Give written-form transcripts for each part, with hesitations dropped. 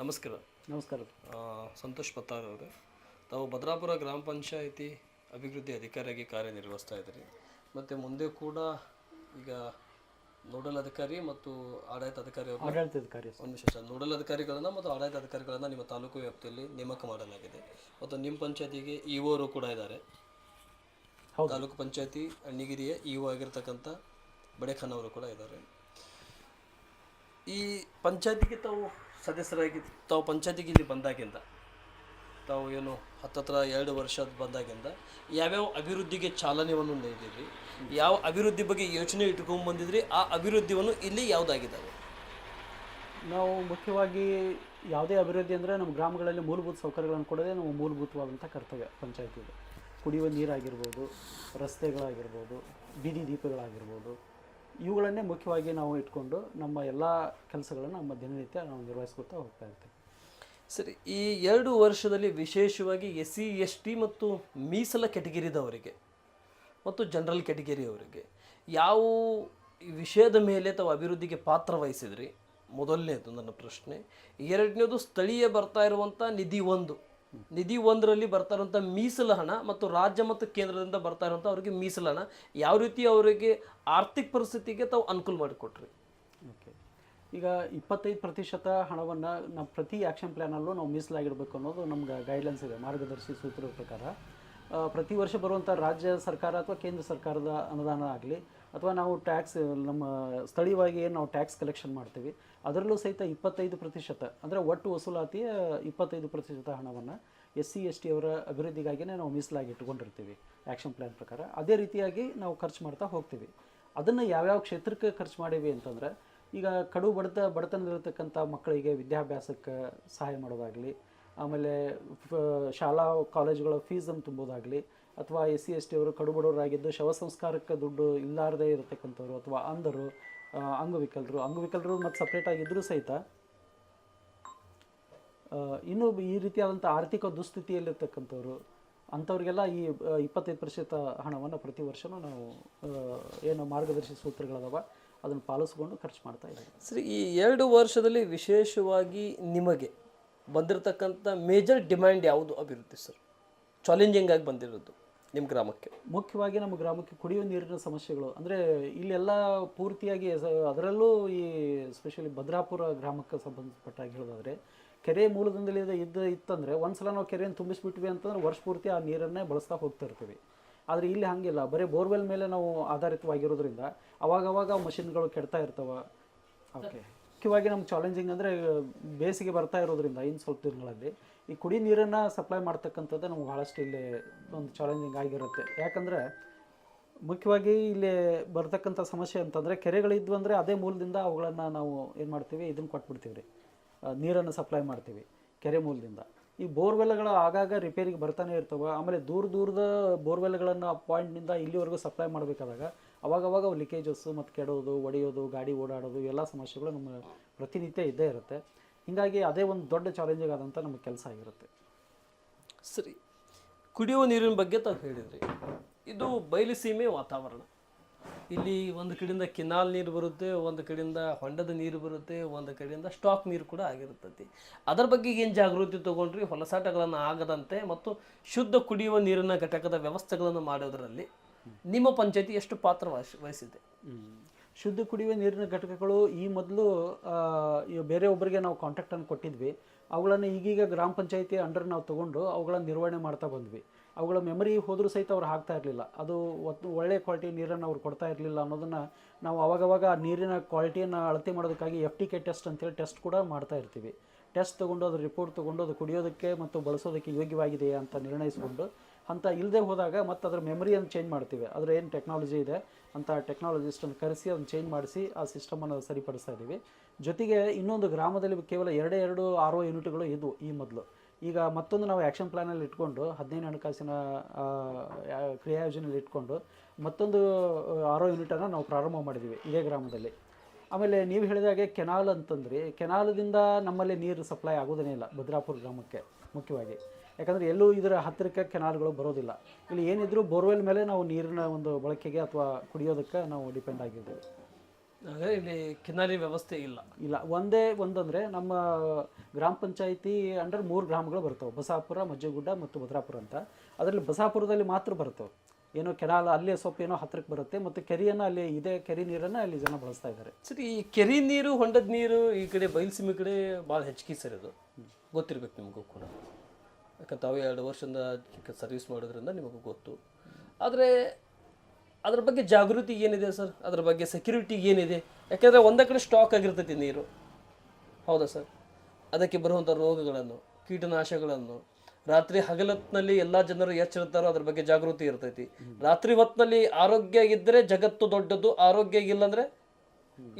ನಮಸ್ಕಾರ. ನಮಸ್ಕಾರ. ಸಂತೋಷ್ ಪತ್ತಾರ್ ಅವರೇ, ತಾವು ಭದ್ರಾಪುರ ಗ್ರಾಮ ಪಂಚಾಯಿತಿ ಅಭಿವೃದ್ಧಿ ಅಧಿಕಾರಿಯಾಗಿ ಕಾರ್ಯನಿರ್ವಹಿಸ್ತಾ ಇದ್ದೀರಿ. ಮತ್ತು ಮುಂದೆ ಕೂಡ ಈಗ ನೋಡಲ್ ಅಧಿಕಾರಿ ಮತ್ತು ಆಡಳಿತ ಅಧಿಕಾರಿ ಒಂದು ವಿಶೇಷ ನೋಡಲ್ ಅಧಿಕಾರಿಗಳನ್ನು ಮತ್ತು ಆಡಳಿತ ಅಧಿಕಾರಿಗಳನ್ನು ನಿಮ್ಮ ತಾಲೂಕು ವ್ಯಾಪ್ತಿಯಲ್ಲಿ ನೇಮಕ ಮಾಡಲಾಗಿದೆ. ಮತ್ತು ನಿಮ್ಮ ಪಂಚಾಯತಿಗೆ ಇಒರು ಕೂಡ ಇದ್ದಾರೆ. ತಾಲೂಕು ಪಂಚಾಯತಿ ಅಣ್ಣಿಗಿರಿಯ ಇಒ ಆಗಿರ್ತಕ್ಕಂಥ ಬಡೇಖಾನ್ ಅವರು ಕೂಡ ಇದ್ದಾರೆ. ಈ ಪಂಚಾಯತಿಗೆ ತಾವು ಸದಸ್ಯರಾಗಿ ತಾವು ಪಂಚಾಯತಿಗೆ ಇಲ್ಲಿ ಬಂದಾಗಿಂದ ತಾವು ಏನು ಹತ್ತತ್ರ 2 ವರ್ಷ ಬಂದಾಗಿಂದ ಯಾವ್ಯಾವ ಅಭಿವೃದ್ಧಿಗೆ ಚಾಲನೆಯನ್ನು ನೀಡಿದ್ರಿ, ಯಾವ ಅಭಿವೃದ್ಧಿ ಬಗ್ಗೆ ಯೋಚನೆ ಇಟ್ಕೊಂಡು ಬಂದಿದ್ರಿ, ಆ ಅಭಿವೃದ್ಧಿಯನ್ನು ಇಲ್ಲಿ ಯಾವುದಾಗಿದ್ದಾವೆ? ನಾವು ಮುಖ್ಯವಾಗಿ ಯಾವುದೇ ಅಭಿವೃದ್ಧಿ ಅಂದರೆ ನಮ್ಮ ಗ್ರಾಮಗಳಲ್ಲಿ ಮೂಲಭೂತ ಸೌಕರ್ಯಗಳನ್ನು ಕೊಡೋದೇ ನಮ್ಮ ಮೂಲಭೂತವಾದಂಥ ಕರ್ತವ್ಯ ಪಂಚಾಯತಿದು. ಕುಡಿಯುವ ನೀರಾಗಿರ್ಬೋದು, ರಸ್ತೆಗಳಾಗಿರ್ಬೋದು, ಬೀದಿ ದೀಪಗಳಾಗಿರ್ಬೋದು, ಇವುಗಳನ್ನೇ ಮುಖ್ಯವಾಗಿ ನಾವು ಇಟ್ಕೊಂಡು ನಮ್ಮ ಎಲ್ಲ ಕೆಲಸಗಳನ್ನು ನಮ್ಮ ದಿನನಿತ್ಯ ನಾವು ನಿರ್ವಹಿಸ್ಕೊತಾ ಹೋಗ್ತಾ ಇರ್ತೀವಿ. ಸರಿ, ಈ 2 ವರ್ಷದಲ್ಲಿ ವಿಶೇಷವಾಗಿ SC ST ಮತ್ತು ಮೀಸಲ ಕೆಟಗಿರಿದವರಿಗೆ ಮತ್ತು ಜನರಲ್ ಕೆಟಗಿರಿಯವರಿಗೆ ಯಾವ ವಿಷಯದ ಮೇಲೆ ತಾವು ಅಭಿವೃದ್ಧಿಗೆ ಪಾತ್ರ ವಹಿಸಿದ್ರಿ? ಮೊದಲನೇದು ನನ್ನ ಪ್ರಶ್ನೆ. ಎರಡನೇದು, ಸ್ಥಳೀಯ ಬರ್ತಾ ಇರುವಂಥ ನಿಧಿ 1ರಲ್ಲಿ ಬರ್ತಾ ಇರುವಂಥ ಮೀಸಲು ಹಣ ಮತ್ತು ರಾಜ್ಯ ಮತ್ತು ಕೇಂದ್ರದಿಂದ ಬರ್ತಾ ಇರುವಂಥ ಅವರಿಗೆ ಮೀಸಲು ಹಣ ಯಾವ ರೀತಿ ಅವರಿಗೆ ಆರ್ಥಿಕ ಪರಿಸ್ಥಿತಿಗೆ ತಾವು ಅನುಕೂಲ ಮಾಡಿಕೊಟ್ರಿ? ಓಕೆ, ಈಗ 25% ಹಣವನ್ನು ನಮ್ಮ ಪ್ರತಿ ಆ್ಯಕ್ಷನ್ ಪ್ಲ್ಯಾನಲ್ಲೂ ನಾವು ಮೀಸಲಾಗಿಡಬೇಕು ಅನ್ನೋದು ನಮ್ಗೆ ಗೈಡ್ಲೈನ್ಸ್ ಇದೆ, ಮಾರ್ಗದರ್ಶಿ ಸೂತ್ರದ ಪ್ರಕಾರ. ಪ್ರತಿ ವರ್ಷ ಬರುವಂಥ ರಾಜ್ಯ ಸರ್ಕಾರ ಅಥವಾ ಕೇಂದ್ರ ಸರ್ಕಾರದ ಅನುದಾನ ಆಗಲಿ ಅಥವಾ ನಾವು ಟ್ಯಾಕ್ಸ್ ನಮ್ಮ ಸ್ಥಳೀಯವಾಗಿ ಏನು ನಾವು ಟ್ಯಾಕ್ಸ್ ಕಲೆಕ್ಷನ್ ಮಾಡ್ತೀವಿ ಅದರಲ್ಲೂ ಸಹಿತ 25% ಅಂದರೆ ಒಟ್ಟು ವಸೂಲಾತಿಯ 25% ಹಣವನ್ನು SC ST ಅವರ ಅಭಿವೃದ್ಧಿಗಾಗಿಯೇ ನಾವು ಮೀಸಲಾಗಿ ಇಟ್ಕೊಂಡಿರ್ತೀವಿ ಆ್ಯಕ್ಷನ್ ಪ್ಲ್ಯಾನ್ ಪ್ರಕಾರ. ಅದೇ ರೀತಿಯಾಗಿ ನಾವು ಖರ್ಚು ಮಾಡ್ತಾ ಹೋಗ್ತೀವಿ. ಅದನ್ನು ಯಾವ್ಯಾವ ಕ್ಷೇತ್ರಕ್ಕೆ ಖರ್ಚು ಮಾಡೀವಿ ಅಂತಂದರೆ, ಈಗ ಕಡು ಬಡತನದಲ್ಲಿರ್ತಕ್ಕಂಥ ಮಕ್ಕಳಿಗೆ ವಿದ್ಯಾಭ್ಯಾಸಕ್ಕೆ ಸಹಾಯ ಮಾಡೋದಾಗಲಿ, ಆಮೇಲೆ ಶಾಲಾ ಕಾಲೇಜುಗಳ ಫೀಸನ್ನು ತುಂಬೋದಾಗಲಿ, ಅಥವಾ SC ST ಅವರು ಕಡು ಬಡವರಾಗಿದ್ದು ಶವ ಸಂಸ್ಕಾರಕ್ಕೆ ದುಡ್ಡು ಇಲ್ಲಾರದೇ ಇರತಕ್ಕಂಥವ್ರು, ಅಥವಾ ಅಂಧರು, ಅಂಗವಿಕಲರು ಮತ್ತು ಸಪ್ರೇಟಾಗಿದ್ದರೂ ಸಹಿತ ಇನ್ನೂ ಈ ರೀತಿಯಾದಂಥ ಆರ್ಥಿಕ ದುಸ್ಥಿತಿಯಲ್ಲಿರ್ತಕ್ಕಂಥವ್ರು ಅಂಥವ್ರಿಗೆಲ್ಲ ಈ 25% ಹಣವನ್ನು ಪ್ರತಿ ವರ್ಷವೂ ನಾವು ಏನು ಮಾರ್ಗದರ್ಶಿ ಸೂತ್ರಗಳದವ ಅದನ್ನು ಪಾಲಿಸ್ಕೊಂಡು ಖರ್ಚು ಮಾಡ್ತಾ ಇದ್ದೀವಿ. ಸರಿ, ಈ 2 ವರ್ಷದಲ್ಲಿ ವಿಶೇಷವಾಗಿ ನಿಮಗೆ ಬಂದಿರತಕ್ಕಂಥ ಮೇಜರ್ ಡಿಮ್ಯಾಂಡ್ ಯಾವುದು ಅಭಿವೃದ್ಧಿ ಸರ್? ಚಾಲೆಂಜಿಂಗ್ ಆಗಿ ಬಂದಿರೋದು ನಿಮ್ಮ ಗ್ರಾಮಕ್ಕೆ? ಮುಖ್ಯವಾಗಿ ನಮ್ಮ ಗ್ರಾಮಕ್ಕೆ ಕುಡಿಯುವ ನೀರಿನ ಸಮಸ್ಯೆಗಳು ಅಂದರೆ ಇಲ್ಲೆಲ್ಲ ಪೂರ್ತಿಯಾಗಿ ಅದರಲ್ಲೂ ಈ ಸ್ಪೆಷಲಿ ಭದ್ರಾಪುರ ಗ್ರಾಮಕ್ಕೆ ಸಂಬಂಧಪಟ್ಟಾಗಿ ಹೇಳೋದಾದರೆ, ಕೆರೆ ಮೂಲದಿಂದಲೇ ಇತ್ತಂದರೆ ಒಂದು ಸಲ ನಾವು ಕೆರೆಯನ್ನು ತುಂಬಿಸ್ಬಿಟ್ವಿ ಅಂತಂದ್ರೆ ವರ್ಷ ಪೂರ್ತಿ ಆ ನೀರನ್ನೇ ಬಳಸ್ತಾ ಹೋಗ್ತಾ ಇರ್ತೀವಿ. ಆದರೆ ಇಲ್ಲಿ ಹಾಗಿಲ್ಲ, ಬರೀ ಬೋರ್ವೆಲ್ ಮೇಲೆ ನಾವು ಆಧಾರಿತವಾಗಿರೋದ್ರಿಂದ ಅವಾಗವಾಗ ಮಷಿನ್ಗಳು ಕೆಡ್ತಾ ಇರ್ತವೆ. ಓಕೆ, ಮುಖ್ಯವಾಗಿ ನಮ್ಮ ಚಾಲೆಂಜಿಂಗ್ ಅಂದರೆ ಬೇಸಿಗೆ ಬರ್ತಾ ಇರೋದ್ರಿಂದ ಇನ್ನು ಸ್ವಲ್ಪ ದಿನಗಳಲ್ಲಿ ಈ ಕುಡಿ ನೀರನ್ನು ಸಪ್ಲೈ ಮಾಡ್ತಕ್ಕಂಥದ್ದು ನಮ್ಗೆ ಭಾಳಷ್ಟು ಇಲ್ಲಿ ಒಂದು ಚಾಲೆಂಜಿಂಗ್ ಆಗಿರುತ್ತೆ. ಯಾಕಂದರೆ ಮುಖ್ಯವಾಗಿ ಇಲ್ಲಿ ಬರ್ತಕ್ಕಂಥ ಸಮಸ್ಯೆ ಅಂತಂದರೆ, ಕೆರೆಗಳಿದ್ವು ಅಂದರೆ ಅದೇ ಮೂಲದಿಂದ ಅವುಗಳನ್ನು ನಾವು ಏನು ಮಾಡ್ತೀವಿ, ಇದನ್ನು ಕೊಟ್ಬಿಡ್ತೀವಿ ರೀ, ನೀರನ್ನು ಸಪ್ಲೈ ಮಾಡ್ತೀವಿ ಕೆರೆ ಮೂಲದಿಂದ. ಈ ಬೋರ್ವೆಲ್ಗಳು ಆಗಾಗ ರಿಪೇರಿಗೆ ಬರ್ತಾನೆ ಇರ್ತವೆ. ಆಮೇಲೆ ದೂರದ ಬೋರ್ವೆಲ್ಗಳನ್ನು ಆ ಪಾಯಿಂಟ್ನಿಂದ ಇಲ್ಲಿವರೆಗೂ ಸಪ್ಲೈ ಮಾಡಬೇಕಾದಾಗ ಅವಾಗವಾಗ ಲೀಕೇಜಸ್ಸು ಮತ್ತು ಕೆಡೋದು, ಒಡೆಯೋದು, ಗಾಡಿ ಓಡಾಡೋದು ಎಲ್ಲ ಸಮಸ್ಯೆಗಳು ನಮ್ಮ ಪ್ರತಿನಿತ್ಯ ಇದ್ದೇ ಇರುತ್ತೆ. ಹೀಗಾಗಿ ಅದೇ ಒಂದು ದೊಡ್ಡ ಚಾಲೆಂಜಿಂಗ್ ಆದಂಥ ನಮಗೆ ಕೆಲಸ ಆಗಿರುತ್ತೆ. ಸರಿ, ಕುಡಿಯುವ ನೀರಿನ ಬಗ್ಗೆ ತಾವು ಹೇಳಿದ್ರಿ. ಇದು ಬಯಲುಸೀಮೆ ವಾತಾವರಣ. ಇಲ್ಲಿ ಒಂದು ಕಡೆಯಿಂದ ಕೆನಾಲ್ ನೀರು ಬರುತ್ತೆ, ಒಂದು ಕಡೆಯಿಂದ ಹೊಂಡದ ನೀರು ಬರುತ್ತೆ, ಒಂದು ಕಡೆಯಿಂದ ಸ್ಟಾಕ್ ನೀರು ಕೂಡ ಆಗಿರುತ್ತದೆ. ಅದರ ಬಗ್ಗೆ ಏನು ಜಾಗೃತಿ ತೊಗೊಂಡ್ರಿ? ಹೊಲಸಾಟಗಳನ್ನು ಆಗದಂತೆ ಮತ್ತು ಶುದ್ಧ ಕುಡಿಯುವ ನೀರಿನ ಘಟಕದ ವ್ಯವಸ್ಥೆಗಳನ್ನು ಮಾಡೋದರಲ್ಲಿ ನಿಮ್ಮ ಪಂಚಾಯತಿ ಎಷ್ಟು ಪಾತ್ರ ವಹಿಸಿದೆ? ಶುದ್ಧ ಕುಡಿಯುವ ನೀರಿನ ಘಟಕಗಳು ಈ ಮೊದಲು ಬೇರೆ ಒಬ್ಬರಿಗೆ ನಾವು ಕಾಂಟ್ಯಾಕ್ಟನ್ನು ಕೊಟ್ಟಿದ್ವಿ. ಅವುಗಳನ್ನು ಈಗೀಗ ಗ್ರಾಮ ಪಂಚಾಯತಿ ಅಂಡರ್ ನಾವು ತೊಗೊಂಡು ಅವುಗಳನ್ನು ನಿರ್ವಹಣೆ ಮಾಡ್ತಾ ಬಂದ್ವಿ. ಅವುಗಳ ಮೆಮರಿ ಹೋದರೂ ಸಹಿತ ಅವ್ರು ಹಾಕ್ತಾ ಇರಲಿಲ್ಲ, ಅದು ಒಳ್ಳೆಯ ಕ್ವಾಲಿಟಿ ನೀರನ್ನು ಅವ್ರು ಕೊಡ್ತಾ ಇರಲಿಲ್ಲ ಅನ್ನೋದನ್ನು ನಾವು ಅವಾಗವಾಗ ಆ ನೀರಿನ ಕ್ವಾಲಿಟಿಯನ್ನು ಅಳತೆ ಮಾಡೋದಕ್ಕಾಗಿ FTK ಟೆಸ್ಟ್ ಅಂತೇಳಿ ಟೆಸ್ಟ್ ಕೂಡ ಮಾಡ್ತಾ ಇರ್ತೀವಿ. ಟೆಸ್ಟ್ ತೊಗೊಂಡು ಅದು ರಿಪೋರ್ಟ್ ತೊಗೊಂಡು ಅದು ಕುಡಿಯೋದಕ್ಕೆ ಮತ್ತು ಬಳಸೋದಕ್ಕೆ ಯೋಗ್ಯವಾಗಿದೆಯಾ ಅಂತ ನಿರ್ಣಯಿಸಿಕೊಂಡು ಅಂತ ಇಲ್ಲದೆ ಹೋದಾಗ ಮತ್ತು ಅದರ ಮೆಮರಿಯನ್ನು ಚೇಂಜ್ ಮಾಡ್ತೀವಿ. ಅದರ ಏನು ಟೆಕ್ನಾಲಜಿ ಇದೆ ಅಂತ ಟೆಕ್ನಾಲಜಿಸ್ಟನ್ನು ಕರೆಸಿ ಅದನ್ನು ಚೇಂಜ್ ಮಾಡಿಸಿ ಆ ಸಿಸ್ಟಮನ್ನು ಸರಿಪಡಿಸ್ತಾ ಇದ್ದೀವಿ. ಜೊತೆಗೆ ಇನ್ನೊಂದು ಗ್ರಾಮದಲ್ಲಿ ಕೇವಲ 2 RO ಯೂನಿಟ್ಗಳು ಇದ್ವು ಈ ಮೊದಲು. ಈಗ ಮತ್ತೊಂದು ನಾವು ಆ್ಯಕ್ಷನ್ ಪ್ಲ್ಯಾನಲ್ಲಿ ಇಟ್ಕೊಂಡು 15 ಹಣಕಾಸಿನ ಕ್ರಿಯಾ ಯೋಜನೆಯಲ್ಲಿ ಇಟ್ಕೊಂಡು ಮತ್ತೊಂದು RO ಯೂನಿಟನ್ನು ನಾವು ಪ್ರಾರಂಭ ಮಾಡಿದ್ದೀವಿ ಇದೇ ಗ್ರಾಮದಲ್ಲಿ. ಆಮೇಲೆ ನೀವು ಹೇಳಿದಾಗೆ ಕೆನಾಲ್ ಅಂತಂದ್ರಿ, ಕೆನಾಲದಿಂದ ನಮ್ಮಲ್ಲಿ ನೀರು ಸಪ್ಲೈ ಆಗೋದೇ ಇಲ್ಲ ಭದ್ರಾಪುರ ಗ್ರಾಮಕ್ಕೆ ಮುಖ್ಯವಾಗಿ. ಯಾಕಂದರೆ ಎಲ್ಲೂ ಇದರ ಹತ್ತಿರಕ್ಕೆ ಕೆನಾಲ್ಗಳು ಬರೋದಿಲ್ಲ. ಇಲ್ಲಿ ಏನಿದ್ರು ಬೋರ್ವೆಲ್ ಮೇಲೆ ನಾವು ನೀರಿನ ಒಂದು ಬಳಕೆಗೆ ಅಥವಾ ಕುಡಿಯೋದಕ್ಕೆ ನಾವು ಡಿಪೆಂಡ್ ಆಗಿದ್ದೀವಿ. ಹಾಗಾಗಿ ಇಲ್ಲಿ ಕಿನಾರಿ ವ್ಯವಸ್ಥೆ ಇಲ್ಲ. ಇಲ್ಲ. ಒಂದೇ ಒಂದಂದರೆ ನಮ್ಮ ಗ್ರಾಮ ಪಂಚಾಯಿತಿ ಅಂಡರ್ 3 ಗ್ರಾಮಗಳು ಬರ್ತವೆ, ಬಸಾಪುರ, ಮಜ್ಜಿಗುಡ್ಡ ಮತ್ತು ಭದ್ರಾಪುರ ಅಂತ. ಅದರಲ್ಲಿ ಬಸಾಪುರದಲ್ಲಿ ಮಾತ್ರ ಬರ್ತವೆ. ಏನೋ ಕೆನಾಲ್ ಅಲ್ಲೇ ಸ್ವಲ್ಪ ಏನೋ ಹತ್ತಿರಕ್ಕೆ ಬರುತ್ತೆ, ಮತ್ತು ಕೆರೆಯನ್ನು ಅಲ್ಲಿ ಇದೇ ಕೆರೆ ನೀರನ್ನು ಅಲ್ಲಿ ಜನ ಬಳಸ್ತಾ ಇದ್ದಾರೆ. ಸರಿ, ಈ ಕೆರೆ ನೀರು, ಹೊಂಡದ ನೀರು ಈ ಕಡೆ ಬಯಲುಸೀಮೆ ಕಡೆ ಭಾಳ ಹೆಚ್ಚಿಗೆ ಸರ್. ಅದು ಗೊತ್ತಿರ್ಬೇಕು ನಿಮಗೂ ಕೂಡ, ಯಾಕಂದ್ರೆ ತಾವೇ 2 ವರ್ಷದಿಂದ ಸರ್ವಿಸ್ ಮಾಡೋದ್ರಿಂದ ನಿಮಗೂ ಗೊತ್ತು. ಆದರೆ ಅದ್ರ ಬಗ್ಗೆ ಜಾಗೃತಿ ಏನಿದೆ ಸರ್? ಅದ್ರ ಬಗ್ಗೆ ಸೆಕ್ಯೂರಿಟಿ ಏನಿದೆ? ಯಾಕೆಂದರೆ ಒಂದೇ ಕಡೆ ಸ್ಟಾಕ್ ಆಗಿರ್ತೈತಿ ನೀರು, ಹೌದಾ ಸರ್? ಅದಕ್ಕೆ ಬರುವಂಥ ರೋಗಗಳನ್ನು, ಕೀಟನಾಶಕಗಳನ್ನು ರಾತ್ರಿ ಹಗಲತ್ನಲ್ಲಿ ಎಲ್ಲ ಜನರು ಎಚ್ಚರಿರ್ತಾರೋ ಅದ್ರ ಬಗ್ಗೆ ಜಾಗೃತಿ ಇರ್ತೈತಿ. ರಾತ್ರಿ ಹೊತ್ತಿನಲ್ಲಿ ಆರೋಗ್ಯ ಇದ್ದರೆ ಜಗತ್ತು ದೊಡ್ಡದು, ಆರೋಗ್ಯ ಇಲ್ಲ ಅಂದರೆ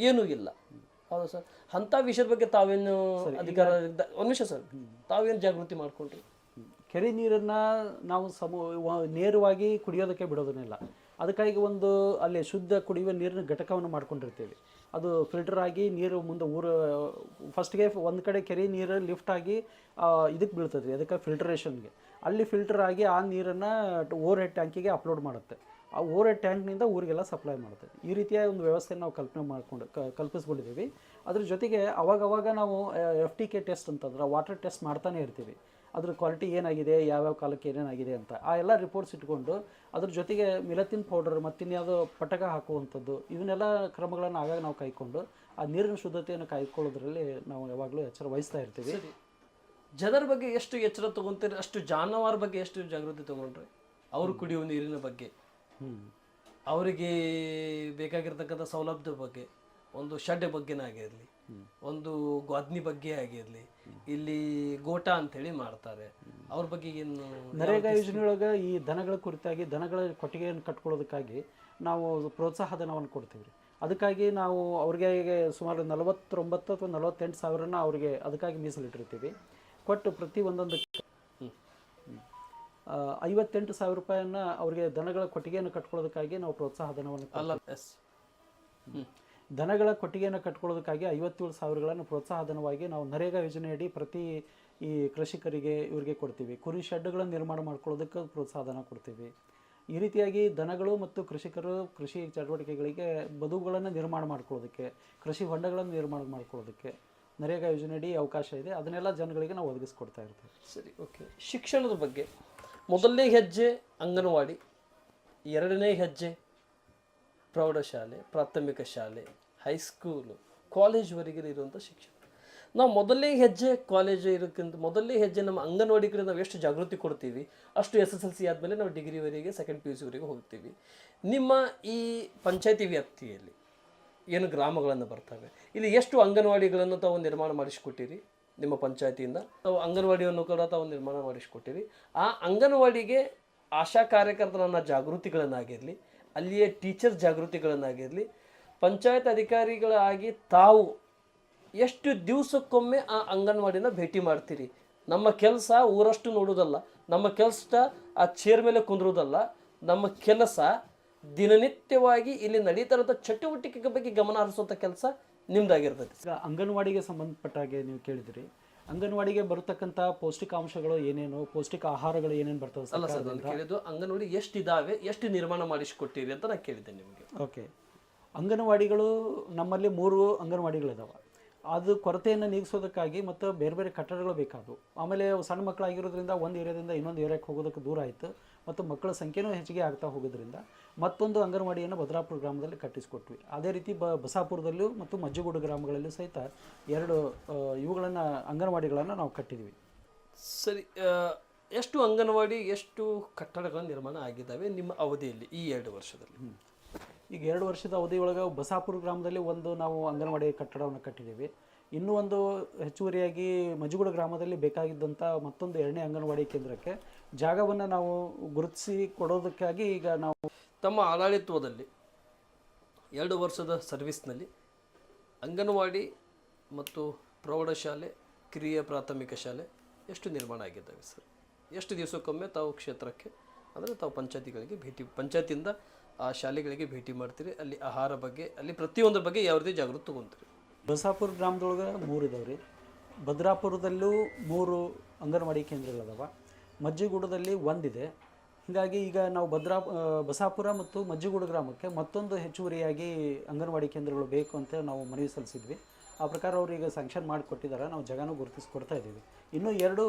ಏನೂ ಇಲ್ಲ, ಹೌದಾ ಸರ್? ಅಂಥ ವಿಷಯದ ಬಗ್ಗೆ ತಾವೇನು ಅಧಿಕಾರ, ಒಂದು ನಿಮಿಷ ಸರ್, ತಾವೇನು ಜಾಗೃತಿ ಮಾಡಿಕೊಂಡ್ರಿ? ಕೆರೆ ನೀರನ್ನು ನಾವು ನೇರವಾಗಿ ಕುಡಿಯೋದಕ್ಕೆ ಬಿಡೋದನ್ನಿಲ್ಲ. ಅದಕ್ಕಾಗಿ ಒಂದು ಅಲ್ಲಿ ಶುದ್ಧ ಕುಡಿಯುವ ನೀರಿನ ಘಟಕವನ್ನು ಮಾಡ್ಕೊಂಡಿರ್ತೀವಿ. ಅದು ಫಿಲ್ಟರ್ ಆಗಿ ನೀರು ಮುಂದೆ ಫಸ್ಟ್ಗೆ ಒಂದು ಕಡೆ ಕೆರೆ ನೀರು ಲಿಫ್ಟ್ ಆಗಿ ಇದಕ್ಕೆ ಬೀಳ್ತದೆ ರೀ, ಅದಕ್ಕೆ ಫಿಲ್ಟ್ರೇಷನ್ಗೆ. ಅಲ್ಲಿ ಫಿಲ್ಟರ್ ಆಗಿ ಆ ನೀರನ್ನು ಓವರ್ ಹೆಡ್ ಟ್ಯಾಂಕಿಗೆ ಅಪ್ಲೋಡ್ ಮಾಡುತ್ತೆ. ಆ ಓವರ್ ಹೆಡ್ ಟ್ಯಾಂಕ್ನಿಂದ ಊರಿಗೆಲ್ಲ ಸಪ್ಲೈ ಮಾಡುತ್ತೆ. ಈ ರೀತಿಯ ಒಂದು ವ್ಯವಸ್ಥೆ ನಾವು ಕಲ್ಪಿಸ್ಕೊಂಡಿದ್ದೀವಿ. ಅದ್ರ ಜೊತೆಗೆ ಅವಾಗವಾಗ ನಾವು FTK ಟೆಸ್ಟ್ ಅಂತಂದ್ರೆ ವಾಟರ್ ಟೆಸ್ಟ್ ಮಾಡ್ತಾನೆ ಇರ್ತೀವಿ. ಅದ್ರ ಕ್ವಾಲಿಟಿ ಏನಾಗಿದೆ, ಯಾವ್ಯಾವ ಕಾಲಕ್ಕೆ ಏನೇನಾಗಿದೆ ಅಂತ ಆ ಎಲ್ಲ ರಿಪೋರ್ಟ್ಸ್ ಇಟ್ಕೊಂಡು, ಅದ್ರ ಜೊತೆಗೆ ಮಿಲತಿನ್ ಪೌಡರ್ ಮತ್ತಿನ್ಯಾವುದೋ ಪಟಕ ಹಾಕುವಂಥದ್ದು, ಇವನ್ನೆಲ್ಲ ಕ್ರಮಗಳನ್ನು ಆಗಾಗ ನಾವು ಕೈಕೊಂಡು ಆ ನೀರಿನ ಶುದ್ಧತೆಯನ್ನು ಕಾಯ್ಕೊಳ್ಳೋದ್ರಲ್ಲಿ ನಾವು ಯಾವಾಗಲೂ ಎಚ್ಚರ ವಹಿಸ್ತಾ ಇರ್ತೀವಿ. ಜನರ ಬಗ್ಗೆ ಎಷ್ಟು ಎಚ್ಚರ ತೊಗೊತೀರಿ, ಅಷ್ಟು ಜಾನುವಾರ ಬಗ್ಗೆ ಎಷ್ಟು ಜಾಗೃತಿ ತೊಗೊಂಡ್ರಿ? ಅವರು ಕುಡಿಯುವ ನೀರಿನ ಬಗ್ಗೆ, ಅವರಿಗೆ ಬೇಕಾಗಿರ್ತಕ್ಕಂಥ ಸೌಲಭ್ಯದ ಬಗ್ಗೆ, ಒಂದು ಶೆಡ್ ಬಗ್ಗೆನೇ ಆಗಿರಲಿ, ಒಂದು ಗಾದ್ನಿ ಬಗ್ಗೆ ಆಗಿರಲಿ, ಇಲ್ಲಿ ಗೋಟ ಅಂತೇಳಿ ಮಾಡ್ತಾರೆ, ಅವ್ರ ಬಗ್ಗೆ ಏನು? ನರೇಗಾ ಯೋಜನೆಯೊಳಗೆ ಈ ದನಗಳ ಕುರಿತಾಗಿ ದನಗಳ ಕೊಟ್ಟಿಗೆಯನ್ನು ಕಟ್ಕೊಳ್ಳೋದಕ್ಕಾಗಿ ನಾವು ಪ್ರೋತ್ಸಾಹ ಧನವನ್ನು ಕೊಡ್ತೀವಿ ರೀ. ಅದಕ್ಕಾಗಿ ನಾವು ಅವ್ರಿಗೆ ಸುಮಾರು 49 ಅಥವಾ 48 ಸಾವಿರನ ಅವ್ರಿಗೆ ಅದಕ್ಕಾಗಿ ಮೀಸಲಿಟ್ಟಿರ್ತೀವಿ. ಕೊಟ್ಟು ಪ್ರತಿ ಒಂದೊಂದು 58,000 ರೂಪಾಯಿಯನ್ನು ಅವ್ರಿಗೆ ದನಗಳ ಕೊಟ್ಟಿಗೆಯನ್ನು ಕಟ್ಕೊಳ್ಳೋದಕ್ಕಾಗಿ ನಾವು ಪ್ರೋತ್ಸಾಹ ಧನವನ್ನು ದನಗಳ ಕೊಟ್ಟಿಗೆಯನ್ನು ಕಟ್ಕೊಳ್ಳೋದಕ್ಕಾಗಿ 57,000ಗಳನ್ನು ಪ್ರೋತ್ಸಾಹ ಧನವಾಗಿ ನಾವು ನರೇಗಾ ಯೋಜನೆಯಡಿ ಪ್ರತಿ ಈ ಕೃಷಿಕರಿಗೆ ಇವರಿಗೆ ಕೊಡ್ತೀವಿ. ಕುರಿ ಶೆಡ್ಗಳನ್ನು ನಿರ್ಮಾಣ ಮಾಡ್ಕೊಳ್ಳೋದಕ್ಕೆ ಪ್ರೋತ್ಸಾಹ ಧನ ಕೊಡ್ತೀವಿ. ಈ ರೀತಿಯಾಗಿ ದನಗಳು ಮತ್ತು ಕೃಷಿಕರು ಕೃಷಿ ಚಟುವಟಿಕೆಗಳಿಗೆ ಬದುಗಳನ್ನು ನಿರ್ಮಾಣ ಮಾಡ್ಕೊಳ್ಳೋದಕ್ಕೆ, ಕೃಷಿ ಹೊಂಡಗಳನ್ನು ನಿರ್ಮಾಣ ಮಾಡ್ಕೊಳ್ಳೋದಕ್ಕೆ ನರೇಗಾ ಯೋಜನೆಯಡಿ ಅವಕಾಶ ಇದೆ. ಅದನ್ನೆಲ್ಲ ಜನಗಳಿಗೆ ನಾವು ಒದಗಿಸ್ಕೊಡ್ತಾ ಇರ್ತೀವಿ. ಸರಿ, ಓಕೆ. ಶಿಕ್ಷಣದ ಬಗ್ಗೆ ಮೊದಲನೇ ಹೆಜ್ಜೆ ಅಂಗನವಾಡಿ, ಎರಡನೇ ಹೆಜ್ಜೆ ಪ್ರೌಢಶಾಲೆ, ಪ್ರಾಥಮಿಕ ಶಾಲೆ, ಹೈಸ್ಕೂಲು, ಕಾಲೇಜ್ವರೆಗೆ ಇರುವಂಥ ಶಿಕ್ಷಣ. ನಾವು ಮೊದಲನೇ ಹೆಜ್ಜೆ ಕಾಲೇಜ್ ಇರೋಕ್ಕಿಂತ ಮೊದಲನೇ ಹೆಜ್ಜೆ ನಮ್ಮ ಅಂಗನವಾಡಿ ಕಡೆ ನಾವು ಎಷ್ಟು ಜಾಗೃತಿ ಕೊಡ್ತೀವಿ, ಅಷ್ಟು SSLC ಆದಮೇಲೆ ನಾವು ಡಿಗ್ರಿವರೆಗೆ, ಸೆಕೆಂಡ್ PUCವರೆಗೆ ಹೋಗ್ತೀವಿ. ನಿಮ್ಮ ಈ ಪಂಚಾಯತಿ ವ್ಯಾಪ್ತಿಯಲ್ಲಿ ಏನು ಗ್ರಾಮಗಳನ್ನು ಬರ್ತವೆ, ಇಲ್ಲಿ ಎಷ್ಟು ಅಂಗನವಾಡಿಗಳನ್ನು ತಾವು ನಿರ್ಮಾಣ ಮಾಡಿಸಿಕೊಟ್ಟಿರಿ? ನಿಮ್ಮ ಪಂಚಾಯತಿಯಿಂದ ತಾವು ಅಂಗನವಾಡಿಯನ್ನು ಕೂಡ ತಾವು ನಿರ್ಮಾಣ ಮಾಡಿಸಿಕೊಟ್ಟಿರಿ. ಆ ಅಂಗನವಾಡಿಗೆ ಆಶಾ ಕಾರ್ಯಕರ್ತರನ್ನ ಜಾಗೃತಿಗಳನ್ನಾಗಿರಲಿ, ಅಲ್ಲಿಯೇ ಟೀಚರ್ ಜಾಗೃತಿಗಳನ್ನಾಗಿರಲಿ, ಪಂಚಾಯತ್ ಅಧಿಕಾರಿಗಳಾಗಿ ತಾವು ಎಷ್ಟು ದಿವಸಕ್ಕೊಮ್ಮೆ ಆ ಅಂಗನವಾಡಿನ ಭೇಟಿ ಮಾಡ್ತೀರಿ? ನಮ್ಮ ಕೆಲಸ ಊರಷ್ಟು ನೋಡೋದಲ್ಲ, ನಮ್ಮ ಕೆಲಸ ಆ ಚೇರ್ ಮೇಲೆ ಕುಂದ್ರೋದಲ್ಲ, ನಮ್ಮ ಕೆಲಸ ದಿನನಿತ್ಯವಾಗಿ ಇಲ್ಲಿ ನಡೀತಾರಂಥ ಚಟುವಟಿಕೆ ಬಗ್ಗೆ ಗಮನ ಹರಿಸುವಂಥ ಕೆಲಸ ನಿಮ್ದಾಗಿರ್ತೈತಿ. ಈಗ ಅಂಗನವಾಡಿಗೆ ಸಂಬಂಧಪಟ್ಟ ಹಾಗೆ ನೀವು ಕೇಳಿದ್ರಿ, ಅಂಗನವಾಡಿಗೆ ಬರತಕ್ಕಂಥ ಪೌಷ್ಟಿಕಾಂಶಗಳು ಏನೇನು, ಪೌಷ್ಟಿಕ ಆಹಾರಗಳು ಏನೇನು ಬರ್ತವೆ? ಅಲ್ಲ ಸರ್, ನಾನು ಕೇಳಿದ್ದು ಅಂಗನವಾಡಿ ಎಷ್ಟಿದ್ದಾವೆ, ಎಷ್ಟು ನಿರ್ಮಾಣ ಮಾಡಿಸಿಕೊಟ್ಟಿರಿ ಅಂತ ನಾನು ಕೇಳಿದ್ದೆ ನಿಮಗೆ. ಓಕೆ, ಅಂಗನವಾಡಿಗಳು ನಮ್ಮಲ್ಲಿ 3 ಅಂಗನವಾಡಿಗಳಿದಾವೆ. ಅದು ಕೊರತೆಯನ್ನು ನೀಗಿಸೋದಕ್ಕಾಗಿ ಮತ್ತು ಬೇರೆ ಬೇರೆ ಕಟ್ಟಡಗಳು ಬೇಕಾದವು. ಆಮೇಲೆ ಸಣ್ಣ ಮಕ್ಕಳಾಗಿರೋದ್ರಿಂದ ಒಂದು ಏರಿಯಾದಿಂದ ಇನ್ನೊಂದು ಏರಿಯಾಕ್ಕೆ ಹೋಗೋದಕ್ಕೆ ದೂರ ಆಯಿತು, ಮತ್ತು ಮಕ್ಕಳ ಸಂಖ್ಯೆನೂ ಹೆಚ್ಚಿಗೆ ಆಗ್ತಾ ಹೋಗೋದ್ರಿಂದ ಮತ್ತೊಂದು ಅಂಗನವಾಡಿಯನ್ನು ಭದ್ರಾಪುರ ಗ್ರಾಮದಲ್ಲಿ ಕಟ್ಟಿಸಿಕೊಟ್ವಿ. ಅದೇ ರೀತಿ ಬಸಾಪುರದಲ್ಲೂ ಮತ್ತು ಮಜ್ಜಿಗುಡ್ಡ ಗ್ರಾಮಗಳಲ್ಲೂ ಸಹಿತ 2 ಇವುಗಳನ್ನು ಅಂಗನವಾಡಿಗಳನ್ನು ನಾವು ಕಟ್ಟಿದ್ವಿ. ಸರಿ, ಎಷ್ಟು ಅಂಗನವಾಡಿ, ಎಷ್ಟು ಕಟ್ಟಡಗಳ ನಿರ್ಮಾಣ ಆಗಿದ್ದಾವೆ ನಿಮ್ಮ ಅವಧಿಯಲ್ಲಿ ಈ 2 ವರ್ಷದಲ್ಲಿ? ಈಗ 2 ವರ್ಷದ ಅವಧಿಯೊಳಗೆ ಬಸಾಪುರ ಗ್ರಾಮದಲ್ಲಿ ಒಂದು ನಾವು ಅಂಗನವಾಡಿ ಕಟ್ಟಡವನ್ನು ಕಟ್ಟಿದ್ದೀವಿ. ಇನ್ನೂ ಒಂದು ಹೆಚ್ಚುವರಿಯಾಗಿ ಮಜ್ಜಿಗುಡ ಗ್ರಾಮದಲ್ಲಿ ಬೇಕಾಗಿದ್ದಂಥ ಮತ್ತೊಂದು 2ನೇ ಅಂಗನವಾಡಿ ಕೇಂದ್ರಕ್ಕೆ ಜಾಗವನ್ನು ನಾವು ಗುರುತಿಸಿ ಕೊಡೋದಕ್ಕಾಗಿ ಈಗ ನಾವು ತಮ್ಮ ಆಡಳಿತದಲ್ಲಿ 2 ವರ್ಷದ ಸರ್ವಿಸ್ನಲ್ಲಿ ಅಂಗನವಾಡಿ ಮತ್ತು ಪ್ರೌಢಶಾಲೆ, ಕಿರಿಯ ಪ್ರಾಥಮಿಕ ಶಾಲೆ ಎಷ್ಟು ನಿರ್ಮಾಣ ಆಗಿದ್ದಾವೆ ಸರ್? ಎಷ್ಟು ದಿವಸಕ್ಕೊಮ್ಮೆ ತಾವು ಕ್ಷೇತ್ರಕ್ಕೆ, ಅಂದರೆ ತಾವು ಪಂಚಾಯತಿಗಳಿಗೆ ಪಂಚಾಯತಿಯಿಂದ ಆ ಶಾಲೆಗಳಿಗೆ ಭೇಟಿ ಮಾಡ್ತೀರಿ? ಅಲ್ಲಿ ಆಹಾರ ಬಗ್ಗೆ, ಅಲ್ಲಿ ಪ್ರತಿಯೊಂದರ ಬಗ್ಗೆ ಯಾವ ರೀತಿ ಜಾಗೃತಿ ತೊಗೊತೀರಿ? ಬಸಾಪುರ ಗ್ರಾಮದೊಳಗೆ 3 ಇದಾವೆ ರೀ. ಭದ್ರಾಪುರದಲ್ಲೂ 3 ಅಂಗನವಾಡಿ ಕೇಂದ್ರಗಳಿದಾವೆ. ಮಜ್ಜಿಗೂಡದಲ್ಲಿ 1 ಇದೆ. ಹೀಗಾಗಿ ಈಗ ನಾವು ಬಸಾಪುರ ಮತ್ತು ಮಜ್ಜಿಗೂಡು ಗ್ರಾಮಕ್ಕೆ ಮತ್ತೊಂದು ಹೆಚ್ಚುವರಿಯಾಗಿ ಅಂಗನವಾಡಿ ಕೇಂದ್ರಗಳು ಬೇಕು ಅಂತ ನಾವು ಮನವಿ ಸಲ್ಲಿಸಿದ್ವಿ. ಆ ಪ್ರಕಾರ ಅವರು ಈಗ ಸ್ಯಾಂಕ್ಷನ್ ಮಾಡಿಕೊಟ್ಟಿದ್ದಾರೆ. ನಾವು ಜಾಗನೂ ಗುರುತಿಸ್ಕೊಡ್ತಾ ಇದ್ದೀವಿ. ಇನ್ನೂ 2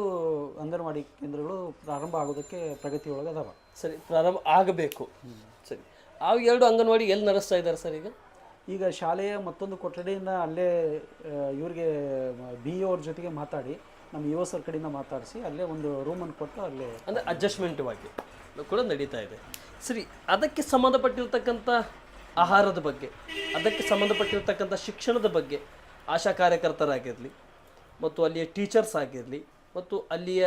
ಅಂಗನವಾಡಿ ಕೇಂದ್ರಗಳು ಪ್ರಾರಂಭ ಆಗೋದಕ್ಕೆ ಪ್ರಗತಿ ಒಳಗದಾವ. ಸರಿ, ಪ್ರಾರಂಭ ಆಗಬೇಕು. ಸರಿ, ಆ 2 ಅಂಗನವಾಡಿ ಎಲ್ಲಿ ನಡೆಸ್ತಾ ಇದ್ದಾರೆ ಸರ್ ಈಗ ಶಾಲೆಯ ಮತ್ತೊಂದು ಕೊಠಡಿಯನ್ನು ಅಲ್ಲೇ ಇವ್ರಿಗೆ ಬಿ ಅವ್ರ ಜೊತೆಗೆ ಮಾತಾಡಿ ನಮ್ಮ ಯುವ ಸರ್ ಕಡೆಯಿಂದ ಮಾತಾಡಿಸಿ ಅಲ್ಲೇ ಒಂದು ರೂಮನ್ನು ಕೊಟ್ಟು ಅಲ್ಲೇ ಅಂದರೆ ಅಡ್ಜಸ್ಟ್ಮೆಂಟವಾಗಿ ಕೂಡ ನಡೀತಾ ಇದೆ. ಸರಿ, ಅದಕ್ಕೆ ಸಂಬಂಧಪಟ್ಟಿರ್ತಕ್ಕಂಥ ಆಹಾರದ ಬಗ್ಗೆ, ಅದಕ್ಕೆ ಸಂಬಂಧಪಟ್ಟಿರ್ತಕ್ಕಂಥ ಶಿಕ್ಷಣದ ಬಗ್ಗೆ ಆಶಾ ಕಾರ್ಯಕರ್ತರಾಗಿರಲಿ ಮತ್ತು ಅಲ್ಲಿಯ ಟೀಚರ್ಸ್ ಆಗಿರಲಿ ಮತ್ತು ಅಲ್ಲಿಯ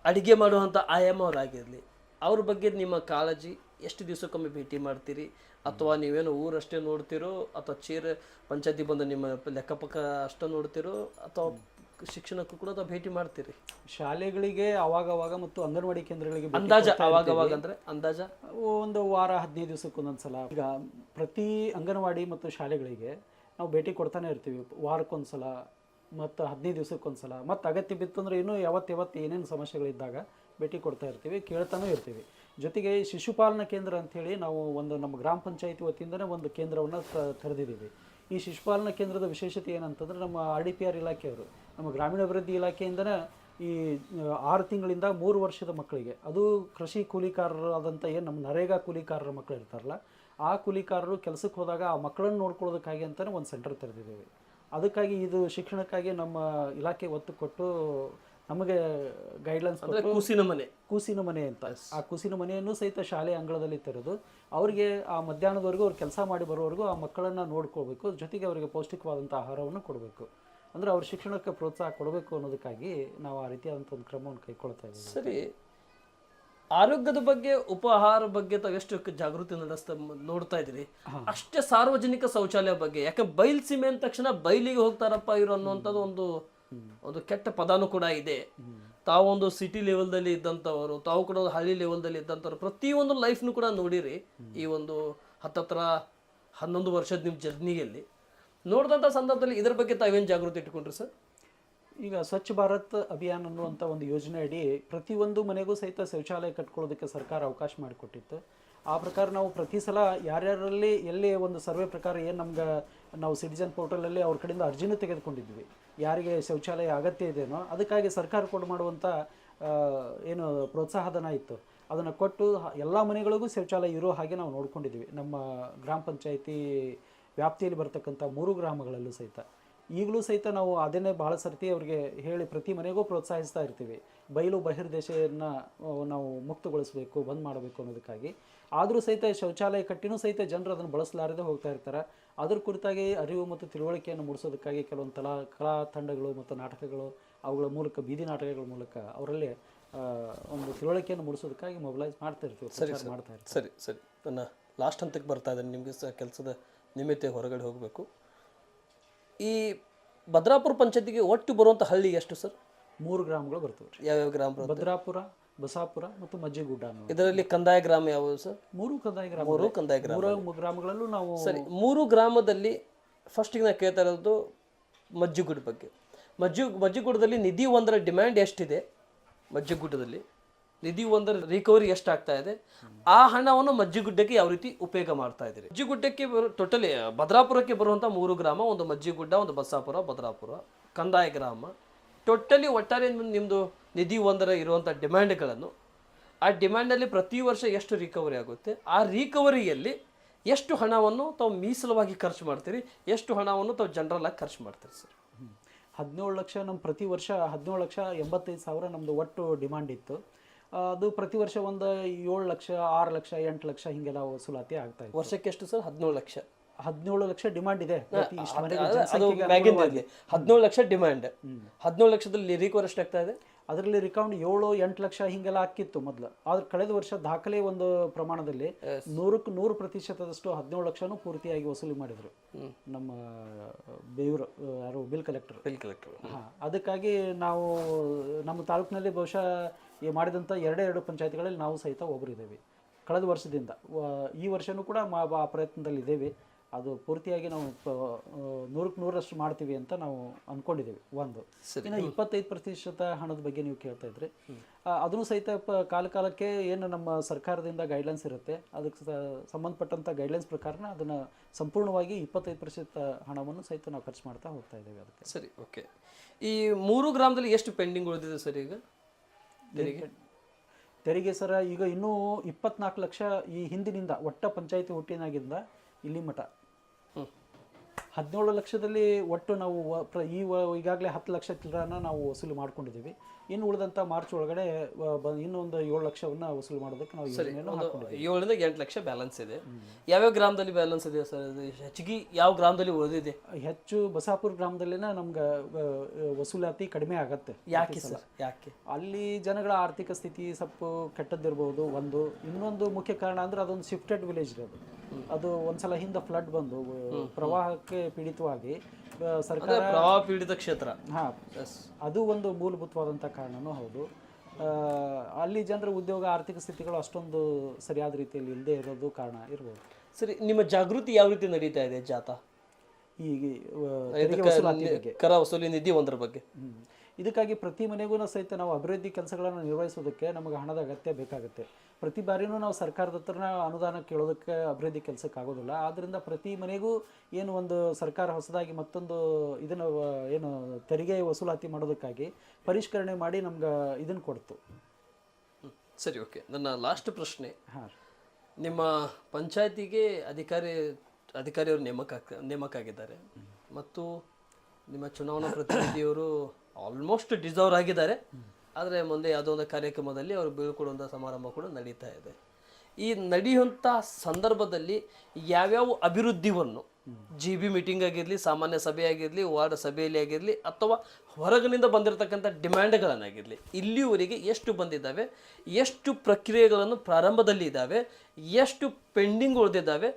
ಅಡುಗೆ ಮಾಡುವಂಥ ಆಯಾಮವರಾಗಿರಲಿ, ಅವ್ರ ಬಗ್ಗೆ ನಿಮ್ಮ ಕಾಳಜಿ ಎಷ್ಟು ದಿವಸಕ್ಕೊಮ್ಮೆ ಭೇಟಿ ಮಾಡ್ತೀರಿ? ಅಥವಾ ನೀವೇನು ಊರಷ್ಟೇ ನೋಡ್ತಿರೋ ಅಥವಾ ಪಂಚಾಯತಿ ಬಂದು ನಿಮ್ಮ ಲೆಕ್ಕಪಕ್ಕ ಅಷ್ಟೇ ನೋಡ್ತಿರೋ ಅಥವಾ ಶಿಕ್ಷಣಕ್ಕೂ ಕೂಡ ಭೇಟಿ ಮಾಡ್ತೀರಿ? ಶಾಲೆಗಳಿಗೆ ಅವಾಗವಾಗ ಮತ್ತು ಅಂಗನವಾಡಿ ಕೇಂದ್ರಗಳಿಗೆ ಅಂದಾಜ ಅವಾಗವಾಗ ಅಂದರೆ ಅಂದಾಜ ಒಂದು ವಾರ 15 ದಿವಸಕ್ಕೊಂದೊಂದ್ಸಲ. ಈಗ ಪ್ರತಿ ಅಂಗನವಾಡಿ ಮತ್ತು ಶಾಲೆಗಳಿಗೆ ನಾವು ಭೇಟಿ ಕೊಡ್ತಾನೆ ಇರ್ತೀವಿ. ವಾರಕ್ಕೊಂದ್ಸಲ ಮತ್ತು 15 ದಿವಸಕ್ಕೊಂದ್ಸಲ, ಮತ್ತು ಅಗತ್ಯ ಬಿತ್ತಂದ್ರೆ ಇನ್ನೂ ಯಾವತ್ತು ಏನೇನು ಸಮಸ್ಯೆಗಳಿದ್ದಾಗ ಭೇಟಿ ಕೊಡ್ತಾ ಇರ್ತೀವಿ, ಕೇಳ್ತಾನೂ ಇರ್ತೀವಿ. ಜೊತೆಗೆ ಶಿಶುಪಾಲನಾ ಕೇಂದ್ರ ಅಂಥೇಳಿ ನಾವು ನಮ್ಮ ಗ್ರಾಮ ಪಂಚಾಯತಿ ವತಿಯಿಂದನೇ ಒಂದು ಕೇಂದ್ರವನ್ನು ತೆರೆದಿದ್ದೀವಿ. ಈ ಶಿಶುಪಾಲನಾ ಕೇಂದ್ರದ ವಿಶೇಷತೆ ಏನಂತಂದರೆ ನಮ್ಮ RDPR ಇಲಾಖೆಯವರು, ನಮ್ಮ ಗ್ರಾಮೀಣಾಭಿವೃದ್ಧಿ ಇಲಾಖೆಯಿಂದನೇ ಈ 6 ತಿಂಗಳಿಂದ 3 ವರ್ಷದ ಮಕ್ಕಳಿಗೆ, ಅದು ಕೃಷಿ ಕೂಲಿಕಾರರಾದಂಥ ಏನು ನಮ್ಮ ನರೇಗಾ ಕೂಲಿಕಾರರ ಮಕ್ಕಳು ಇರ್ತಾರಲ್ಲ, ಆ ಕೂಲಿಕಾರರು ಕೆಲಸಕ್ಕೆ ಹೋದಾಗ ಆ ಮಕ್ಕಳನ್ನು ನೋಡ್ಕೊಳ್ಳೋದಕ್ಕಾಗಿ ಅಂತಲೇ ಒಂದು ಸೆಂಟರ್ ತೆರೆದಿದ್ದೇವೆ. ಅದಕ್ಕಾಗಿ ಇದು ಶಿಕ್ಷಣಕ್ಕಾಗಿ ನಮ್ಮ ಇಲಾಖೆ ಒತ್ತು ಕೊಟ್ಟು ನಮಗೆ ಗೈಡ್ಲೈನ್ಸ್ ಕೊಟ್ಟು ಕೂಸಿನ ಮನೆ ಅಂತ, ಆ ಕೂಸಿನ ಮನೆಯನ್ನು ಸಹಿತ ಶಾಲೆ ಅಂಗಳದಲ್ಲಿ ತೆರೆದು ಅವರಿಗೆ ಆ ಮಧ್ಯಾಹ್ನದವರೆಗೂ ಅವ್ರು ಕೆಲಸ ಮಾಡಿ ಬರೋವರೆಗೂ ಆ ಮಕ್ಕಳನ್ನು ನೋಡ್ಕೋಬೇಕು. ಜೊತೆಗೆ ಅವರಿಗೆ ಪೌಷ್ಟಿಕವಾದಂಥ ಆಹಾರವನ್ನು ಕೊಡಬೇಕು. ಅಂದರೆ ಅವ್ರ ಶಿಕ್ಷಣಕ್ಕೆ ಪ್ರೋತ್ಸಾಹ ಕೊಡಬೇಕು ಅನ್ನೋದಕ್ಕಾಗಿ ನಾವು ಆ ರೀತಿಯಾದಂಥ ಒಂದು ಕ್ರಮವನ್ನು ಕೈಗೊಳ್ತಾ ಇದ್ದೀವಿ. ಸರಿ, ಆರೋಗ್ಯದ ಬಗ್ಗೆ, ಉಪಹಾರ ಬಗ್ಗೆ ತಾವು ಎಷ್ಟು ಜಾಗೃತಿ ನೋಡ್ತಾ ಇದ್ದೀರಿ, ಅಷ್ಟೇ ಸಾರ್ವಜನಿಕ ಶೌಚಾಲಯ ಬಗ್ಗೆ. ಯಾಕೆ ಬಯಲ್ಸೀಮೆ ಅಂದ ತಕ್ಷಣ ಬಯಲಿಗೆ ಹೋಗ್ತಾರಪ್ಪ ಇವರು ಅನ್ನುವಂಥದ್ದು ಒಂದು ಕೆಟ್ಟ ಪದಾನು ಕೂಡ ಇದೆ. ತಾವೊಂದು ಸಿಟಿ ಲೆವೆಲ್ದಲ್ಲಿ ಇದ್ದಂಥವರು, ತಾವು ಕೂಡ ಒಂದು ಹಳ್ಳಿ ಲೆವೆಲ್ದಲ್ಲಿ ಇದ್ದಂಥವ್ರು, ಪ್ರತಿಯೊಂದು ಲೈಫ್ನು ಕೂಡ ನೋಡಿರಿ. ಈ ಒಂದು 11 ವರ್ಷದ ನಿಮ್ಮ ಜರ್ನಿಯಲ್ಲಿ ನೋಡಿದಂಥ ಸಂದರ್ಭದಲ್ಲಿ ಇದರ ಬಗ್ಗೆ ತಾವೇನು ಜಾಗೃತಿ ಇಟ್ಕೊಂಡ್ರಿ ಸರ್? ಈಗ ಸ್ವಚ್ಛ ಭಾರತ್ ಅಭಿಯಾನ ಅನ್ನುವಂಥ ಒಂದು ಯೋಜನೆ ಅಡಿ ಪ್ರತಿಯೊಂದು ಮನೆಗೂ ಸಹಿತ ಶೌಚಾಲಯ ಕಟ್ಕೊಳ್ಳೋದಕ್ಕೆ ಸರ್ಕಾರ ಅವಕಾಶ ಮಾಡಿಕೊಟ್ಟಿತ್ತು. ಆ ಪ್ರಕಾರ ನಾವು ಪ್ರತಿ ಸಲ ಯಾರ್ಯಾರಲ್ಲಿ ಎಲ್ಲಿ ಒಂದು ಸರ್ವೆ ಪ್ರಕಾರ ಏನು ನಾವು ಸಿಟಿಜನ್ ಪೋರ್ಟಲಲ್ಲಿ ಅವ್ರ ಕಡೆಯಿಂದ ಅರ್ಜಿನೂ ತೆಗೆದುಕೊಂಡಿದ್ವಿ. ಯಾರಿಗೆ ಶೌಚಾಲಯ ಅಗತ್ಯ ಇದೆಯೋ ಅದಕ್ಕಾಗಿ ಸರ್ಕಾರ ಮಾಡುವಂಥ ಏನು ಪ್ರೋತ್ಸಾಹಧನ ಇತ್ತು ಅದನ್ನು ಕೊಟ್ಟು ಎಲ್ಲ ಮನೆಗಳಿಗೂ ಶೌಚಾಲಯ ಇರೋ ಹಾಗೆ ನಾವು ನೋಡ್ಕೊಂಡಿದ್ವಿ. ನಮ್ಮ ಗ್ರಾಮ ಪಂಚಾಯತಿ ವ್ಯಾಪ್ತಿಯಲ್ಲಿ ಬರ್ತಕ್ಕಂಥ 3 ಗ್ರಾಮಗಳಲ್ಲೂ ಸಹಿತ ಈಗಲೂ ಸಹಿತ ನಾವು ಅದನ್ನೇ ಭಾಳ ಸರ್ತಿ ಅವ್ರಿಗೆ ಹೇಳಿ ಪ್ರತಿ ಮನೆಗೂ ಪ್ರೋತ್ಸಾಹಿಸ್ತಾ ಇರ್ತೀವಿ. ಬಯಲು ಬಹಿರ್ದೇಶವನ್ನು ನಾವು ಮುಕ್ತಗೊಳಿಸಬೇಕು, ಬಂದ್ ಮಾಡಬೇಕು ಅನ್ನೋದಕ್ಕಾಗಿ. ಆದರೂ ಸಹಿತ ಶೌಚಾಲಯ ಕಟ್ಟಿನೂ ಸಹಿತ ಜನರು ಅದನ್ನು ಬಳಸಲಾರದೆ ಹೋಗ್ತಾ ಇರ್ತಾರೆ. ಅದ್ರ ಕುರಿತಾಗಿ ಅರಿವು ಮತ್ತು ತಿಳುವಳಿಕೆಯನ್ನು ಮೂಡಿಸೋದಕ್ಕಾಗಿ ಕೆಲವೊಂದು ಕಲಾ ತಂಡಗಳು ಮತ್ತು ನಾಟಕಗಳು, ಅವುಗಳ ಮೂಲಕ ಬೀದಿ ನಾಟಕಗಳ ಮೂಲಕ ಅವರಲ್ಲಿ ಒಂದು ತಿಳುವಳಿಕೆಯನ್ನು ಮೂಡಿಸೋದಕ್ಕಾಗಿ ಮೊಬಿಲೈಸ್ ಮಾಡ್ತಾ ಇರ್ತೀವಿ, ಮಾಡ್ತಾ ಇರ್ತೀವಿ. ಸರಿ ಸರಿ, ನನ್ನ ಲಾಸ್ಟ್ ಹಂತಕ್ಕೆ ಬರ್ತಾ ಇದ್ದೇನೆ. ನಿಮಗೆ ಸಹ ಕೆಲಸದ ನಿಮಿತ್ತ ಹೊರಗಡೆ ಹೋಗಬೇಕು. ಈ ಭದ್ರಾಪುರ ಪಂಚಾಯತಿಗೆ ಒಟ್ಟು ಬರುವಂಥ ಹಳ್ಳಿ ಎಷ್ಟು ಸರ್? 3 ಗ್ರಾಮಗಳು ಬರ್ತವೆ. ಯಾವ್ಯಾವ ಗ್ರಾಮ? ಭದ್ರಾಪುರ, ಬಸಾಪುರ ಮತ್ತು ಮಜ್ಜಿಗೂಡ. ಇದರಲ್ಲಿ ಕಂದಾಯ ಗ್ರಾಮ ಯಾವುದು ಸರ್? 3 ಕಂದಾಯ ಗ್ರಾಮ. 3 ಕಂದಾಯ ಗ್ರಾಮ. 3 ಗ್ರಾಮಗಳಲ್ಲೂ ನಾವು. ಸರಿ, 3 ಗ್ರಾಮದಲ್ಲಿ ಫಸ್ಟಿಗೆ ನಾನು ಕೇಳ್ತಾ ಇರೋದು ಮಜ್ಜಿಗೂಡ ಬಗ್ಗೆ. ಮಜ್ಜಿಗೂಡದಲ್ಲಿ ನಿಧಿ 1ರ ಡಿಮ್ಯಾಂಡ್ ಎಷ್ಟಿದೆ? ಮಜ್ಜಿಗೂಡದಲ್ಲಿ ನಿಧಿ 1ರ ರಿಕವರಿ ಎಷ್ಟಾಗ್ತಾ ಇದೆ? ಆ ಹಣವನ್ನು ಮಜ್ಜಿಗುಡ್ಡಕ್ಕೆ ಯಾವ ರೀತಿ ಉಪಯೋಗ ಮಾಡ್ತಾ ಇದ್ದೀರಿ? ಮಜ್ಜಿಗುಡ್ಡಕ್ಕೆ ಟೋಟಲಿ ಭದ್ರಾಪುರಕ್ಕೆ ಬರುವಂಥ 3 ಗ್ರಾಮ, ಒಂದು ಮಜ್ಜಿಗುಡ್ಡ, ಒಂದು ಬಸಾಪುರ, ಭದ್ರಾಪುರ ಕಂದಾಯ ಗ್ರಾಮ. ಟೋಟಲಿ ಒಟ್ಟಾರೆ ನಿಮ್ಮದು ನಿಧಿ 1ರ ಇರುವಂಥ ಡಿಮ್ಯಾಂಡ್ಗಳನ್ನು, ಆ ಡಿಮ್ಯಾಂಡಲ್ಲಿ ಪ್ರತಿ ವರ್ಷ ಎಷ್ಟು ರಿಕವರಿ ಆಗುತ್ತೆ, ಆ ರಿಕವರಿಯಲ್ಲಿ ಎಷ್ಟು ಹಣವನ್ನು ತಾವು ಮೀಸಲವಾಗಿ ಖರ್ಚು ಮಾಡ್ತೀರಿ, ಎಷ್ಟು ಹಣವನ್ನು ತಾವು ಜನರಲ್ ಆಗಿ ಖರ್ಚು ಮಾಡ್ತೀರಿ ಸರ್? 17 ಲಕ್ಷ ನಮ್ಮ ಪ್ರತಿ ವರ್ಷ 17,85,000 ನಮ್ಮದು ಒಟ್ಟು ಡಿಮಾಂಡ್ ಇತ್ತು. ಅದು ಪ್ರತಿ ವರ್ಷ ಒಂದು 7 ಲಕ್ಷ, 6 ಲಕ್ಷ, 8 ಲಕ್ಷ ಹಿಂಗೆಲ್ಲ ವಸೂಲಾತಿ ಆಗ್ತಾ ಇದೆ. ವರ್ಷಕ್ಕೆ ಎಷ್ಟು ಸರ್? 17 ಲಕ್ಷ. 17 ಲಕ್ಷ ಡಿಮಾಂಡ್ ಇದೆ. ಅದು 17 ಲಕ್ಷ ಡಿಮ್ಯಾಂಡ್. 17 ಲಕ್ಷದಲ್ಲಿ ರಿಕವರ್ ಎಷ್ಟಾಗ್ತಾ ಇದೆ? ಅದರಲ್ಲಿ ರಿಕೌಂಡ್ 7-8 ಲಕ್ಷ ಹಿಂಗೆಲ್ಲ ಹಾಕಿತ್ತು ಮೊದಲು. ಆದ್ರೆ ಕಳೆದ ವರ್ಷ ದಾಖಲೆ ಒಂದು ಪ್ರಮಾಣದಲ್ಲಿ 100% 17 ಲಕ್ಷನೂ ಪೂರ್ತಿಯಾಗಿ ವಸೂಲಿ ಮಾಡಿದ್ರು ನಮ್ಮ ಬೇಯೂರು ಯಾರು ಬಿಲ್ ಕಲೆಕ್ಟರ್. ಅದಕ್ಕಾಗಿ ನಾವು ನಮ್ಮ ತಾಲೂಕಿನಲ್ಲಿ ಬಹುಶಃ ಮಾಡಿದಂಥ 2 ಪಂಚಾಯತ್ಗಳಲ್ಲಿ ನಾವು ಸಹಿತ ಒಬ್ಬರಿದ್ದೇವೆ ಕಳೆದ ವರ್ಷದಿಂದ. ಈ ವರ್ಷನೂ ಕೂಡ ಆ ಪ್ರಯತ್ನದಲ್ಲಿ ಇದ್ದೇವೆ. ಅದು ಪೂರ್ತಿಯಾಗಿ ನಾವು 100ಕ್ಕೆ 100ರಷ್ಟು ಮಾಡ್ತೀವಿ ಅಂತ ನಾವು ಅಂದ್ಕೊಂಡಿದ್ದೀವಿ ಒಂದು. ಇನ್ನು 25% ಹಣದ ಬಗ್ಗೆ ನೀವು ಕೇಳ್ತಾ ಇದ್ರಿ, ಅದನ್ನು ಸಹಿತ ಕಾಲಕ್ಕೆ ಏನು ನಮ್ಮ ಸರ್ಕಾರದಿಂದ ಗೈಡ್ಲೈನ್ಸ್ ಇರುತ್ತೆ, ಅದಕ್ಕೆ ಸಂಬಂಧಪಟ್ಟಂಥ ಗೈಡ್ಲೈನ್ಸ್ ಪ್ರಕಾರನ ಅದನ್ನು ಸಂಪೂರ್ಣವಾಗಿ 25% ಹಣವನ್ನು ಸಹಿತ ನಾವು ಖರ್ಚು ಮಾಡ್ತಾ ಹೋಗ್ತಾ ಇದ್ದೇವೆ ಅದಕ್ಕೆ. ಸರಿ, ಓಕೆ. ಈ 3 ಗ್ರಾಮದಲ್ಲಿ ಎಷ್ಟು ಪೆಂಡಿಂಗ್ ಉಳಿದಿದೆ ಸರ್ ಈಗ ತೆರಿಗೆ ಸರ? ಈಗ ಇನ್ನೂ 24 ಲಕ್ಷ ಈ ಹಿಂದಿನಿಂದ ಒಟ್ಟ ಪಂಚಾಯಿತಿ ಹುಟ್ಟಿನಾಗಿಂದ ಇಲ್ಲಿ ಮಠ 17 ಲಕ್ಷದಲ್ಲಿ ಒಟ್ಟು ನಾವು ಈಗಾಗಲೇ 10 ಲಕ್ಷ ಚಿಲ್ಲರನ ನಾವು ವಸೂಲಿ ಮಾಡ್ಕೊಂಡಿದ್ದೀವಿ. ಇನ್ನು ಉಳಿದಂಥ ಮಾರ್ಚ್ ಒಳಗಡೆ ಇನ್ನೊಂದು 7 ಲಕ್ಷವನ್ನು ವಸೂಲಿ ಮಾಡೋದಕ್ಕೆ ನಾವು ಯೋಜನೆಯನ್ನು ಹಾಕೊಂಡಿದ್ದೀವಿ. 7 ರಿಂದ 8 ಲಕ್ಷ ಬ್ಯಾಲೆನ್ಸ್ ಇದೆ. ಯಾವ್ಯಾವ ಗ್ರಾಮದಲ್ಲಿ ಬ್ಯಾಲೆನ್ಸ್ ಇದೆ ಸರ್? ಹೆಚ್ಚಿಗೆ ಯಾವ ಗ್ರಾಮದಲ್ಲಿ ಉಳಿದಿದೆ? ಹೆಚ್ಚು ಬಸಾಪುರ ಗ್ರಾಮದಲ್ಲಿನ ನಮ್ಗೆ ವಸೂಲಾತಿ ಕಡಿಮೆ ಆಗತ್ತೆ. ಯಾಕೆ ಸರ್? ಯಾಕೆ? ಅಲ್ಲಿ ಜನಗಳ ಆರ್ಥಿಕ ಸ್ಥಿತಿ ಸ್ವಲ್ಪ ಕೆಟ್ಟದ್ದಿರ್ಬೋದು ಒಂದು. ಇನ್ನೊಂದು ಮುಖ್ಯ ಕಾರಣ ಅಂದ್ರೆ ಅದೊಂದು ಶಿಫ್ಟೆಡ್ ವಿಲೇಜ್ ರೀ. ಅದು ಒಂದ್ಸಲ ಹಿಂದೆ ಫ್ಲಡ್ ಬಂದು ಪ್ರವಾಹಕ್ಕೆ ಪೀಡಿತವಾಗಿ ಸರ್ಕಾರ ಪ್ರವಾಹ ಪೀಡಿತ ಕ್ಷೇತ್ರ, ಅದು ಒಂದು ಮೂಲಭೂತವಾದಂಥ ಕಾರಣನೂ ಹೌದು. ಅಲ್ಲಿ ಜನರ ಉದ್ಯೋಗ ಆರ್ಥಿಕ ಸ್ಥಿತಿಗಳು ಅಷ್ಟೊಂದು ಸರಿಯಾದ ರೀತಿಯಲ್ಲಿ ಇಲ್ಲದೆ ಇರೋದು ಕಾರಣ ಇರ್ಬೋದು. ಸರಿ, ನಿಮ್ಮ ಜಾಗೃತಿ ಯಾವ ರೀತಿ ನಡೀತಾ ಇದೆ ಜಾಥಾ? ಈಗ ಕರ ವಸೂಲಿ ನಿಧಿ ಒಂದ್ರ ಬಗ್ಗೆ ಇದಕ್ಕಾಗಿ ಪ್ರತಿ ಮನೆಗೂ ಸಹಿತ ನಾವು ಅಭಿವೃದ್ಧಿ ಕೆಲಸಗಳನ್ನು ನಿರ್ವಹಿಸೋದಕ್ಕೆ ನಮಗೆ ಹಣದ ಅಗತ್ಯ ಬೇಕಾಗುತ್ತೆ. ಪ್ರತಿ ಬಾರಿನೂ ನಾವು ಸರ್ಕಾರದ ಹತ್ರನ ಅನುದಾನ ಕೇಳೋದಕ್ಕೆ ಅಭಿವೃದ್ಧಿ ಕೆಲಸಕ್ಕೆ ಆಗೋದಿಲ್ಲ. ಆದ್ದರಿಂದ ಪ್ರತಿ ಮನೆಗೂ ಏನು ಒಂದು ಸರ್ಕಾರ ಹೊಸದಾಗಿ ಮತ್ತೊಂದು ಇದನ್ನು ಏನು ತೆರಿಗೆ ವಸೂಲಾತಿ ಮಾಡೋದಕ್ಕಾಗಿ ಪರಿಷ್ಕರಣೆ ಮಾಡಿ ನಮ್ಗೆ ಇದನ್ನು ಕೊಡ್ತು. ಸರಿ, ಓಕೆ. ನನ್ನ ಲಾಸ್ಟ್ ಪ್ರಶ್ನೆ, ಹಾಂ, ನಿಮ್ಮ ಪಂಚಾಯತಿಗೆ ಅಧಿಕಾರಿಯವರು ನೇಮಕ ಆಗಿದ್ದಾರೆ ಮತ್ತು ನಿಮ್ಮ ಚುನಾವಣಾ ಪ್ರತಿನಿಧಿಯವರು ಆಲ್ಮೋಸ್ಟ್ ಡಿಸರ್ವ್ ಆಗಿದ್ದಾರೆ. ಆದರೆ ಮುಂದೆ ಯಾವುದೋ ಒಂದು ಕಾರ್ಯಕ್ರಮದಲ್ಲಿ ಅವರು ಬೀಳ್ಕೊಡುವಂಥ ಸಮಾರಂಭ ಕೂಡ ನಡೀತಾ ಇದೆ. ಈ ನಡೆಯುವಂಥ ಸಂದರ್ಭದಲ್ಲಿ ಯಾವ್ಯಾವ ಅಭಿವೃದ್ಧಿಯನ್ನು GB ಮೀಟಿಂಗ್ ಆಗಿರಲಿ, ಸಾಮಾನ್ಯ ಸಭೆ ಆಗಿರಲಿ, ವಾರ್ಡ್ ಸಭೆಯಲ್ಲಿ ಆಗಿರಲಿ, ಅಥವಾ ಹೊರಗಿನಿಂದ ಬಂದಿರತಕ್ಕಂಥ ಡಿಮ್ಯಾಂಡ್ಗಳನ್ನಾಗಿರಲಿ, ಇಲ್ಲಿವರೆಗೆ ಎಷ್ಟು ಬಂದಿದ್ದಾವೆ, ಎಷ್ಟು ಪ್ರಕ್ರಿಯೆಗಳನ್ನು ಪ್ರಾರಂಭದಲ್ಲಿ ಇದ್ದಾವೆ, ಎಷ್ಟು ಪೆಂಡಿಂಗ್ ಉಳಿದಿದ್ದಾವೆ,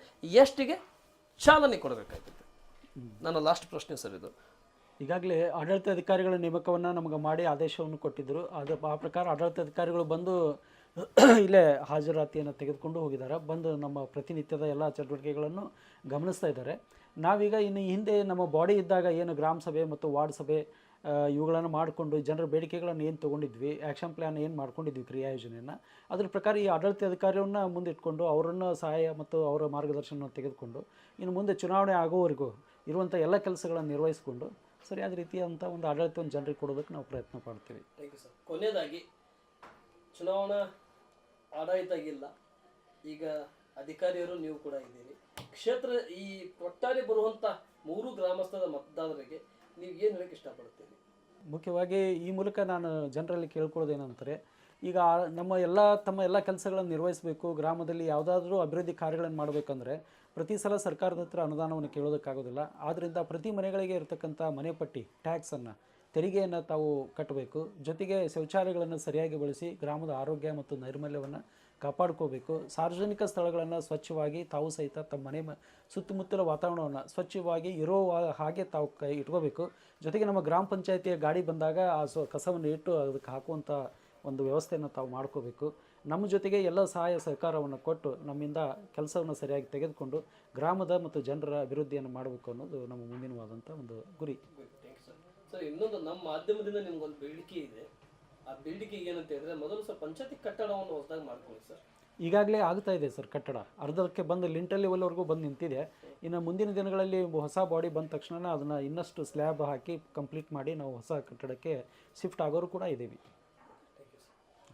ಎಷ್ಟಿಗೆ ಚಾಲನೆ ಕೊಡಬೇಕಾಗುತ್ತೆ? ನನ್ನ ಲಾಸ್ಟ್ ಪ್ರಶ್ನೆ ಸರ್ ಇದು. ಈಗಾಗಲೇ ಆಡಳಿತಾಧಿಕಾರಿಗಳ ನೇಮಕವನ್ನು ನಮಗೆ ಮಾಡಿ ಆದೇಶವನ್ನು ಕೊಟ್ಟಿದ್ದರು. ಆ ಪ್ರಕಾರ ಆಡಳಿತಾಧಿಕಾರಿಗಳು ಬಂದು ಇಲ್ಲೇ ಹಾಜರಾತಿಯನ್ನು ತೆಗೆದುಕೊಂಡು ಹೋಗಿದ್ದಾರೆ. ಬಂದು ನಮ್ಮ ಪ್ರತಿನಿತ್ಯದ ಎಲ್ಲ ಚಟುವಟಿಕೆಗಳನ್ನು ಗಮನಿಸ್ತಾ ಇದ್ದಾರೆ. ನಾವೀಗ ಇನ್ನು ಹಿಂದೆ ನಮ್ಮ ಬಾಡಿ ಇದ್ದಾಗ ಏನು ಗ್ರಾಮ ಸಭೆ ಮತ್ತು ವಾರ್ಡ್ ಸಭೆ ಇವುಗಳನ್ನು ಮಾಡಿಕೊಂಡು ಜನರ ಬೇಡಿಕೆಗಳನ್ನು ಏನು ತೊಗೊಂಡಿದ್ವಿ, ಆ್ಯಕ್ಷನ್ ಪ್ಲ್ಯಾನ್ ಏನು ಮಾಡ್ಕೊಂಡಿದ್ವಿ, ಕ್ರಿಯಾ ಯೋಜನೆಯನ್ನು, ಅದ್ರ ಪ್ರಕಾರ ಈ ಆಡಳಿತಾಧಿಕಾರಿಯನ್ನು ಮುಂದಿಟ್ಕೊಂಡು ಅವರನ್ನು ಸಹಾಯ ಮತ್ತು ಅವರ ಮಾರ್ಗದರ್ಶನವನ್ನು ತೆಗೆದುಕೊಂಡು ಇನ್ನು ಮುಂದೆ ಚುನಾವಣೆ ಆಗೋವರೆಗೂ ಇರುವಂಥ ಎಲ್ಲ ಕೆಲಸಗಳನ್ನು ನಿರ್ವಹಿಸಿಕೊಂಡು ಸರಿಯಾದ ರೀತಿಯಾದಂಥ ಒಂದು ಆಡಳಿತವನ್ನು ಜನರಿಗೆ ಕೊಡೋದಕ್ಕೆ ನಾವು ಪ್ರಯತ್ನ ಪಡ್ತೀವಿ. Thank you sir. ಕೊನೆಯದಾಗಿ, ಚುನಾವಣಾ ಆಡಳಿತ ಇಲ್ಲ, ಈಗ ಅಧಿಕಾರಿಯರು ನೀವು ಕೂಡ ಇದ್ದೀರಿ. ಕ್ಷೇತ್ರ ಈ ಒಟ್ಟಾರೆ ಬರುವಂಥ 3 ಗ್ರಾಮಸ್ಥರ ಮತದಾರರಿಗೆ ನೀವು ಏನು ಹೇಳಕ್ಕೆ ಇಷ್ಟಪಡ್ತೀರಿ? ಮುಖ್ಯವಾಗಿ ಈ ಮೂಲಕ ನಾನು ಜನರಲ್ಲಿ ಕೇಳ್ಕೊಳ್ಳೋದೇನಂತಾರೆ, ಈಗ ತಮ್ಮ ಎಲ್ಲ ಕೆಲಸಗಳನ್ನು ನಿರ್ವಹಿಸಬೇಕು, ಗ್ರಾಮದಲ್ಲಿ ಯಾವುದಾದ್ರೂ ಅಭಿವೃದ್ಧಿ ಕಾರ್ಯಗಳನ್ನು ಮಾಡಬೇಕಂದ್ರೆ ಪ್ರತಿ ಸಲ ಸರ್ಕಾರದ ಹತ್ರ ಅನುದಾನವನ್ನು ಕೇಳೋದಕ್ಕಾಗೋದಿಲ್ಲ. ಆದ್ದರಿಂದ ಪ್ರತಿ ಮನೆಗಳಿಗೆ ಇರತಕ್ಕಂಥ ಮನೆ ಪಟ್ಟಿ ಟ್ಯಾಕ್ಸನ್ನು, ತೆರಿಗೆಯನ್ನು ತಾವು ಕಟ್ಟಬೇಕು. ಜೊತೆಗೆ ಶೌಚಾಲಯಗಳನ್ನು ಸರಿಯಾಗಿ ಬಳಸಿ ಗ್ರಾಮದ ಆರೋಗ್ಯ ಮತ್ತು ನೈರ್ಮಲ್ಯವನ್ನು ಕಾಪಾಡ್ಕೋಬೇಕು. ಸಾರ್ವಜನಿಕ ಸ್ಥಳಗಳನ್ನು ಸ್ವಚ್ಛವಾಗಿ ತಾವು ಸಹಿತ ತಮ್ಮ ಮನೆ ಸುತ್ತಮುತ್ತಲ ವಾತಾವರಣವನ್ನು ಸ್ವಚ್ಛವಾಗಿ ಇರೋ ಹಾಗೆ ತಾವು ಇಟ್ಕೋಬೇಕು. ಜೊತೆಗೆ ನಮ್ಮ ಗ್ರಾಮ ಪಂಚಾಯತಿಯ ಗಾಡಿ ಬಂದಾಗ ಆ ಕಸವನ್ನು ಇಟ್ಟು ಅದಕ್ಕೆ ಹಾಕುವಂಥ ಒಂದು ವ್ಯವಸ್ಥೆಯನ್ನು ತಾವು ಮಾಡ್ಕೋಬೇಕು. ನಮ್ಮ ಜೊತೆಗೆ ಎಲ್ಲ ಸಹಾಯ ಸಹಕಾರವನ್ನು ಕೊಟ್ಟು ನಮ್ಮಿಂದ ಕೆಲಸವನ್ನು ಸರಿಯಾಗಿ ತೆಗೆದುಕೊಂಡು ಗ್ರಾಮದ ಮತ್ತು ಜನರ ಅಭಿವೃದ್ಧಿಯನ್ನು ಮಾಡಬೇಕು ಅನ್ನೋದು ನಮ್ಮ ಮುಂದಿನವಾದಂಥ ಒಂದು ಗುರಿ. ಸರ್, ಇನ್ನೊಂದು ನಮ್ಮ ಮಾಧ್ಯಮದಿಂದ ನಿಮ್ಗೊಂದು ಬೇಡಿಕೆ ಇದೆ. ಆ ಬೇಡಿಕೆ ಏನಂತ ಹೇಳಿದ್ರೆ, ಮೊದಲು ಸರ್ ಪಂಚಾಯತಿ ಕಟ್ಟಡವನ್ನು ಹೊಸದಾಗಿ ಮಾಡ್ಕೊಳ್ಳಿ ಸರ್. ಈಗಾಗಲೇ ಆಗ್ತಾ ಇದೆ ಸರ್. ಕಟ್ಟಡ ಅರ್ಧಕ್ಕೆ ಬಂದು ಲಿಂಟಲ್ ಲೆವೆಲ್ವರೆಗೂ ಬಂದು ನಿಂತಿದೆ. ಇನ್ನು ಮುಂದಿನ ದಿನಗಳಲ್ಲಿ ಹೊಸ ಬಾಡಿ ಬಂದ ತಕ್ಷಣ ಅದನ್ನು ಇನ್ನಷ್ಟು ಸ್ಲ್ಯಾಬ್ ಹಾಕಿ ಕಂಪ್ಲೀಟ್ ಮಾಡಿ ನಾವು ಹೊಸ ಕಟ್ಟಡಕ್ಕೆ ಶಿಫ್ಟ್ ಆಗೋರು ಕೂಡ ಇದ್ದೀವಿ.